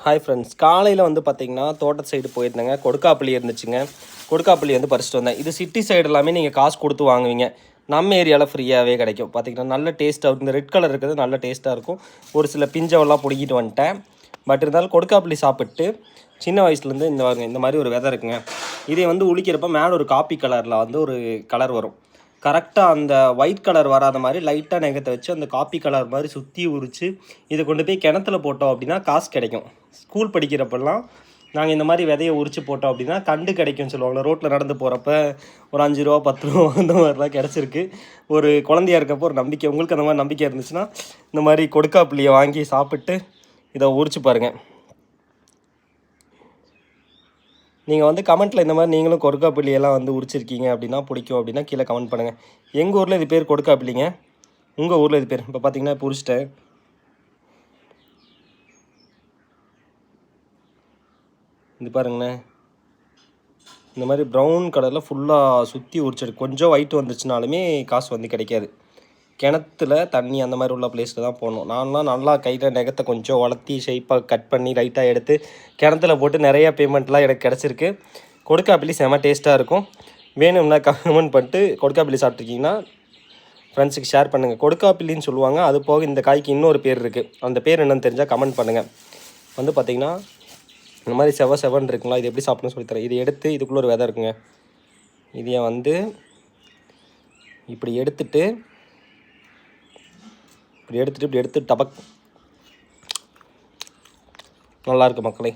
Hi friends, காலையில் வந்து பார்த்திங்கன்னா தோட்டத்து சைடு போயிருந்தேங்க. கொடுக்காப்புளி இருந்துச்சுங்க. கொடுக்காப்புளி வந்து பறிச்சிட்டு வந்தேன். இது சிட்டி சைடு எல்லாமே நீங்கள் காசு கொடுத்து வாங்குவீங்க. நம்ம ஏரியாவில் ஃப்ரீயாகவே கிடைக்கும். பார்த்திங்கன்னா நல்ல டேஸ்ட்டாக இருக்கும். இந்த ரெட் கலர் இருக்கிறது நல்ல டேஸ்ட்டாக இருக்கும். ஒரு சில பிஞ்சவெல்லாம் பிடிக்கிட்டு வந்துட்டேன். பட் இருந்தாலும் கொடுக்காப்புளி சாப்பிட்டு சின்ன வயசுலேருந்து இந்த மாதிரி ஒரு விதை இருக்குங்க. இதை வந்து உளிக்கிறப்ப மேலே ஒரு காப்பி கலரில் வந்து ஒரு கலர் வரும். கரெக்டாக அந்த ஒயிட் கலர் வராத மாதிரி லைட்டாக நெகத்தை வச்சு அந்த காப்பி கலர் மாதிரி சுற்றி உரித்து இதை கொண்டு போய் கிணத்துல போட்டோம் அப்படின்னா காசு கிடைக்கும். ஸ்கூல் படிக்கிறப்பெல்லாம் நாங்கள் இந்த மாதிரி விதையை உரித்து போட்டோம் அப்படின்னா கண்டு கிடைக்கும்னு சொல்லுவாங்களே. ரோட்டில் நடந்து போகிறப்ப ஒரு 5 ரூபா 10 ரூபா அந்த மாதிரிலாம் கிடச்சிருக்கு. ஒரு குழந்தையா இருக்கப்போ ஒரு நம்பிக்கை. உங்களுக்கு அந்த மாதிரி நம்பிக்கை இருந்துச்சுன்னா இந்த மாதிரி கொடுக்காப்புளியை வாங்கி சாப்பிட்டு இதை உரித்து பாருங்கள். நீங்கள் வந்து கமெண்ட்டில் இந்த மாதிரி நீங்களும் கொடுக்காப்புளியெல்லாம் வந்து உரிச்சிருக்கீங்க அப்படின்னா பிடிக்கும் அப்படின்னா கீழே கமெண்ட் பண்ணுங்கள். எங்கள் ஊரில் இது பேர் கொடுக்காப்புளிங்க. உங்கள் ஊரில் இது பேர் இப்போ பார்த்தீங்கன்னா இப்போ உரிச்சிட்டேன். இது பாருங்கண்ணே, இந்த மாதிரி ப்ரௌன் கலரில் ஃபுல்லாக சுற்றி உரிச்சிருக்கு. கொஞ்சம் ஒயிட் வந்துச்சுனாலுமே காசு வந்து கிடைக்காது. கிணத்துல தண்ணி அந்த மாதிரி உள்ள பிளேஸில் தான் போடணும். நான்லாம் நல்லா கையில் நெகத்தை கொஞ்சம் வளர்த்தி ஷேப்பாக கட் பண்ணி லைட்டாக எடுத்து கிணத்துல போட்டு நிறையா பேமெண்ட்லாம் எனக்கு கிடச்சிருக்கு. கொடுக்காப்புளி செம டேஸ்ட்டாக இருக்கும். வேணும்னா கமெண்ட் பண்ணிட்டு கொடுக்காப்புளி சாப்பிட்ருக்கீங்கன்னா ஃப்ரெண்ட்ஸுக்கு ஷேர் பண்ணுங்கள். கொடுக்காப்புளின்னு சொல்லுவாங்க. அது போக இந்த காய்க்கு இன்னொரு பேர் இருக்குது. அந்த பேர் என்னென்னு தெரிஞ்சால் கமெண்ட் பண்ணுங்கள். வந்து பார்த்திங்கன்னா இந்த மாதிரி செவன் இருக்குங்களா, இது எப்படி சாப்பிட்ணுன்னு சொல்லித்தரேன். இதை எடுத்து இதுக்குள்ளே ஒரு விதை இருக்குங்க. இதையை வந்து இப்படி எடுத்துட்டு இப்படி எடுத்து டபக். நல்லாயிருக்கு மக்களே.